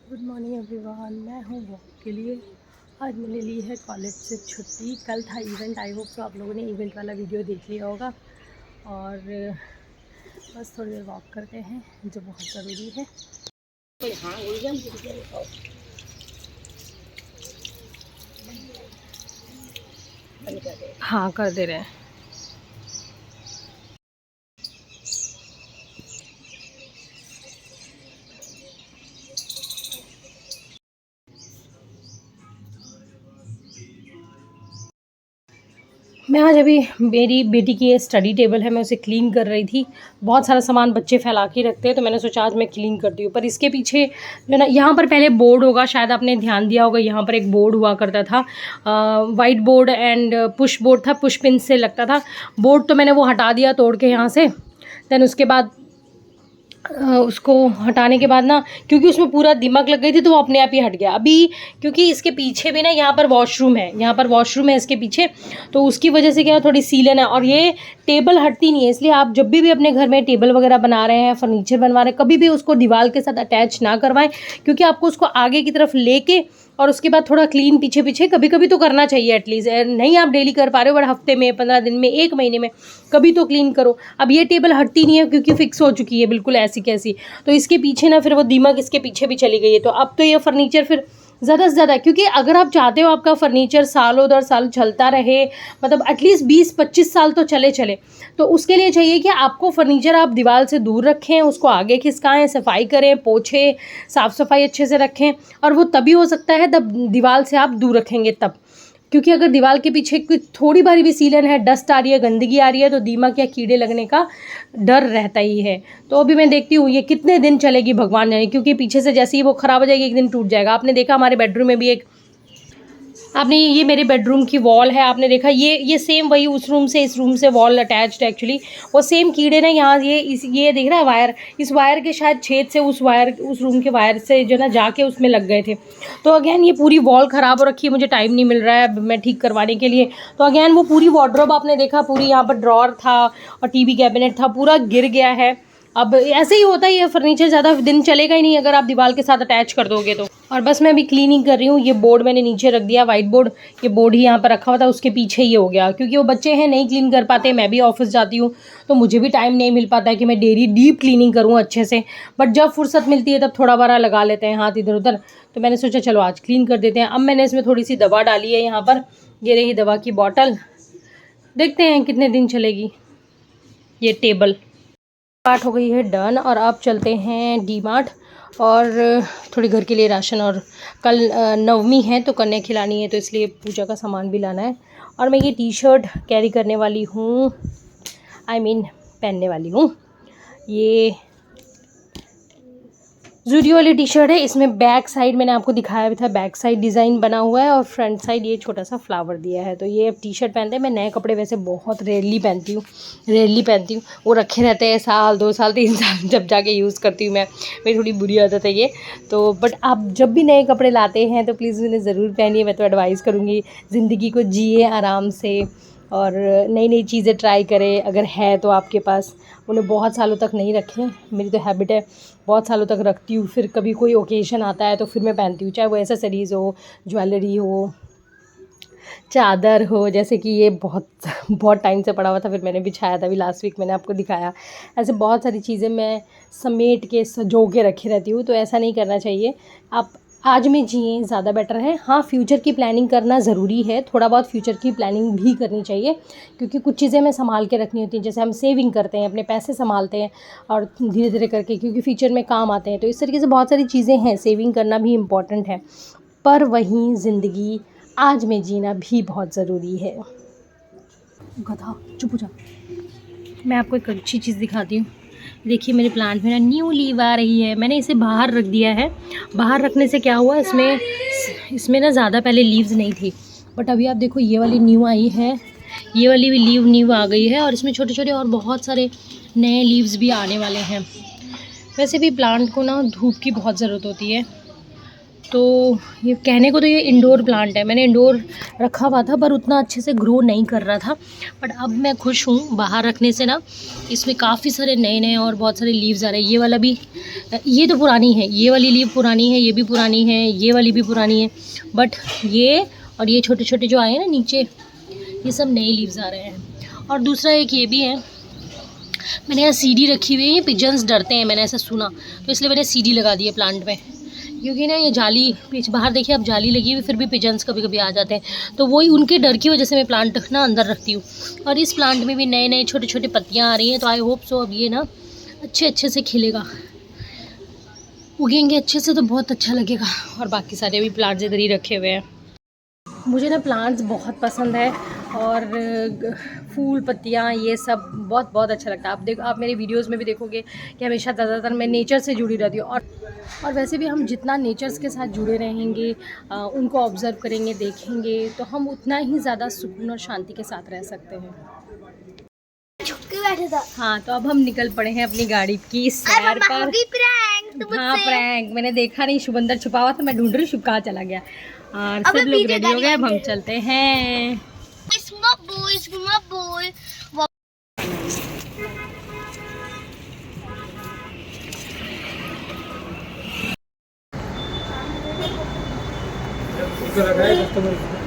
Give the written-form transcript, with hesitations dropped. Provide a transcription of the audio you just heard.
Good morning everyone. मैं हूँ walk के लिए। आज मैंने ली है कॉलेज से छुट्टी। कल था इवेंट। आई होप सो आप लोगों ने इवेंट वाला वीडियो देख लिया होगा। और बस थोड़ी देर वॉक करते हैं जो बहुत ज़रूरी है। हाँ कर दे रहे हैं। मैं आज अभी मेरी बेटी की ये स्टडी टेबल है, मैं उसे क्लीन कर रही थी। बहुत सारा सामान बच्चे फैला के रखते हैं तो मैंने सोचा आज मैं क्लीन करती हूँ। पर इसके पीछे जो ना, यहाँ पर पहले बोर्ड होगा, शायद आपने ध्यान दिया होगा, यहाँ पर एक बोर्ड हुआ करता था, white board and push board था, पुश पिन से लगता था बोर्ड। तो मैंने वो हटा दिया तोड़ के यहाँ से। देन उसके बाद उसको हटाने के बाद ना, क्योंकि उसमें पूरा दिमाग लग गई थी तो वो अपने आप ही हट गया। अभी क्योंकि इसके पीछे भी ना यहाँ पर वॉशरूम है, यहाँ पर वॉशरूम है इसके पीछे, तो उसकी वजह से क्या थोड़ी सीलन है। और ये टेबल हटती नहीं है, इसलिए आप जब भी अपने घर में टेबल वगैरह बना रहे हैं, फर्नीचर बनवा रहे हैं, कभी भी उसको दीवार के साथ अटैच ना करवाएं, क्योंकि आपको उसको आगे की तरफ लेके और उसके बाद थोड़ा क्लीन पीछे पीछे कभी कभी तो करना चाहिए एटलीस्ट। नहीं आप डेली कर पा रहे हो, बट हफ्ते में, 15 दिन में, 1 महीने में कभी तो क्लीन करो। अब ये टेबल हटती नहीं है क्योंकि फिक्स हो चुकी है बिल्कुल ऐसी कैसी। तो इसके पीछे ना फिर वो दीमक इसके पीछे भी चली गई है। तो अब तो ये फर्नीचर फिर ज़्यादा से ज़्यादा, क्योंकि अगर आप चाहते हो आपका फर्नीचर सालों दर साल चलता रहे, मतलब एटलीस्ट 20-25 साल तो चले, तो उसके लिए चाहिए कि आपको फर्नीचर आप दीवार से दूर रखें, उसको आगे खिसकाएं, सफाई करें, पोछें, साफ़ सफाई अच्छे से रखें। और वो तभी हो सकता है जब दीवार से आप दूर रखेंगे तब। क्योंकि अगर दीवार के पीछे कोई थोड़ी बारी भी सीलन है, डस्ट आ रही है, गंदगी आ रही है, तो दीमक या कीड़े लगने का डर रहता ही है। तो अभी मैं देखती हूँ ये कितने दिन चलेगी भगवान जाने, क्योंकि पीछे से जैसे ही वो ख़राब हो जाएगी एक दिन टूट जाएगा। आपने देखा हमारे बेडरूम में भी एक, आपने ये मेरे बेडरूम की वॉल है, आपने देखा ये सेम वही उस रूम से इस रूम से वॉल अटैच्ड एक्चुअली। वो सेम कीड़े ना यहाँ ये देख रहा है वायर, इस वायर के शायद छेद से उस रूम के वायर से जो ना जाके उसमें लग गए थे। तो अगेन ये पूरी वॉल ख़राब हो रखी है, मुझे टाइम नहीं मिल रहा है मैं ठीक करवाने के लिए। तो अगेन वो पूरी वार्डरोब आपने देखा, पूरी यहाँ पर ड्रॉर था और टीवी कैबिनेट था, पूरा गिर गया है। अब ऐसे ही होता है, ये फर्नीचर ज़्यादा दिन चलेगा ही नहीं अगर आप दीवार के साथ अटैच कर दोगे तो। और बस मैं अभी क्लीनिंग कर रही हूँ। ये बोर्ड मैंने नीचे रख दिया, वाइट बोर्ड, ये बोर्ड ही यहाँ पर रखा हुआ था, उसके पीछे ही हो गया। क्योंकि वो बच्चे हैं नहीं क्लीन कर पाते, मैं भी ऑफिस जाती हूँ तो मुझे भी टाइम नहीं मिल पाता है कि मैं डेली डीप क्लीनिंग करूँ अच्छे से। बट जब फुर्सत मिलती है तब थोड़ा बड़ा लगा लेते हैं हाथ इधर उधर। तो मैंने सोचा चलो आज क्लीन कर देते हैं। अब मैंने इसमें थोड़ी सी दवा डाली है यहाँ पर, ये रही दवा की बॉटल। देखते हैं कितने दिन चलेगी ये टेबल। पार्ट हो गई है डन, और अब चलते हैं डी मार्ट और थोड़ी घर के लिए राशन। और कल नवमी है तो कन्या खिलानी है, तो इसलिए पूजा का सामान भी लाना है। और मैं ये टी शर्ट कैरी करने वाली हूँ, पहनने वाली हूँ। ये ज़ूडियो वाली टी शर्ट है। इसमें बैक साइड मैंने आपको दिखाया भी था, बैक साइड डिज़ाइन बना हुआ है और फ्रंट साइड ये छोटा सा फ्लावर दिया है। तो ये टी शर्ट पहनते हैं। मैं नए कपड़े वैसे बहुत रेयरली पहनती हूँ, वो रखे रहते हैं साल 2 साल 3 साल, जब जाके यूज़ करती हूँ मैं। मेरी थोड़ी बुरी आदत है ये तो। बट आप जब भी नए कपड़े लाते हैं तो प्लीज़ उन्हें ज़रूर पहनिए। मैं तो एडवाइस करूँगी, ज़िंदगी को जिए आराम से और नई नई चीज़ें ट्राई करें। अगर है तो आपके पास, उन्हें बहुत सालों तक नहीं रखें। मेरी तो हैबिट है, बहुत सालों तक रखती हूँ, फिर कभी कोई ओकेज़न आता है तो फिर मैं पहनती हूँ, चाहे वो एसेसरीज़ हो, ज्वेलरी हो, चादर हो। जैसे कि ये बहुत बहुत टाइम से पड़ा हुआ था, फिर मैंने बिछाया था, अभी लास्ट वीक मैंने आपको दिखाया। ऐसे बहुत सारी चीज़ें मैं समेट के सजो के रखी रहती हूँ, तो ऐसा नहीं करना चाहिए। आप आज में जिए ज़्यादा बेटर है। हाँ, फ्यूचर की प्लानिंग करना ज़रूरी है, थोड़ा बहुत फ्यूचर की प्लानिंग भी करनी चाहिए, क्योंकि कुछ चीज़ें हमें संभाल के रखनी होती हैं। जैसे हम सेविंग करते हैं, अपने पैसे संभालते हैं और धीरे धीरे करके, क्योंकि फ्यूचर में काम आते हैं। तो इस तरीके से बहुत सारी चीज़ें हैं, सेविंग करना भी इम्पॉर्टेंट है। पर वहीं ज़िंदगी आज में जीना भी बहुत ज़रूरी है। गधा चुप हो जा। मैं आपको एक अच्छी चीज़ दिखाती हूँ। देखिए मेरे प्लांट में ना न्यू लीव आ रही है। मैंने इसे बाहर रख दिया है। बाहर रखने से क्या हुआ, इसमें ना ज़्यादा पहले लीव्स नहीं थी, बट अभी आप देखो ये वाली न्यू आई है, ये वाली भी लीव न्यू आ गई है। और इसमें छोटे छोटे और बहुत सारे नए लीव्स भी आने वाले हैं। वैसे भी प्लांट को ना धूप की बहुत ज़रूरत होती है, तो ये कहने को तो ये इंडोर प्लांट है, मैंने इंडोर रखा हुआ था पर उतना अच्छे से ग्रो नहीं कर रहा था। बट अब मैं खुश हूँ बाहर रखने से ना, इसमें काफ़ी सारे नए नए और बहुत सारे लीव्स आ रहे हैं। ये वाला भी, ये तो पुरानी है, ये वाली लीव पुरानी है, ये भी पुरानी है, ये वाली भी पुरानी है। बट ये और ये छोटे छोटे जो आए हैं ना नीचे, ये सब नए लीव्स आ रहे हैं। और दूसरा एक ये भी है, मैंने यहाँ सीढ़ी रखी हुई है, ये पिजन्स डरते हैं मैंने ऐसा सुना, तो इसलिए मैंने सीढ़ी लगा दी है प्लांट में। क्योंकि ना ये जाली पीछे बाहर देखिए, अब जाली लगी हुई, फिर भी पिजन्स कभी कभी आ जाते हैं, तो वही उनके डर की वजह से मैं प्लांट ना अंदर रखती हूँ। और इस प्लांट में भी नए नए छोटे छोटे पत्तियाँ आ रही हैं, तो आई होप सो अब ये ना अच्छे से खिलेगा, उगेंगे अच्छे से तो बहुत अच्छा लगेगा। और बाकी सारे भी प्लांट्स इधर ही रखे हुए हैं। मुझे ना प्लांट्स बहुत पसंद है, और फूल पत्तियाँ ये सब बहुत बहुत अच्छा लगता है। आप मेरी वीडियोस में भी देखोगे कि हमेशा ज़्यादातर मैं नेचर से जुड़ी रहती हूँ। और वैसे भी हम जितना नेचर्स के साथ जुड़े रहेंगे, उनको ऑब्ज़र्व करेंगे, देखेंगे, तो हम उतना ही ज़्यादा सुकून और शांति के साथ रह सकते हैं। छुप के बैठा था। हाँ, तो अब हम निकल पड़े हैं अपनी गाड़ी की सैर पर। हाँ, प्रैंक मैंने देखा नहीं, शुभंदर छुपा हुआ था, मैं ढूंढ रही, शुभ कहाँ चला गया। और सब लोग रेडी हो गए, अब हम चलते हैं। लगाए कस्टमर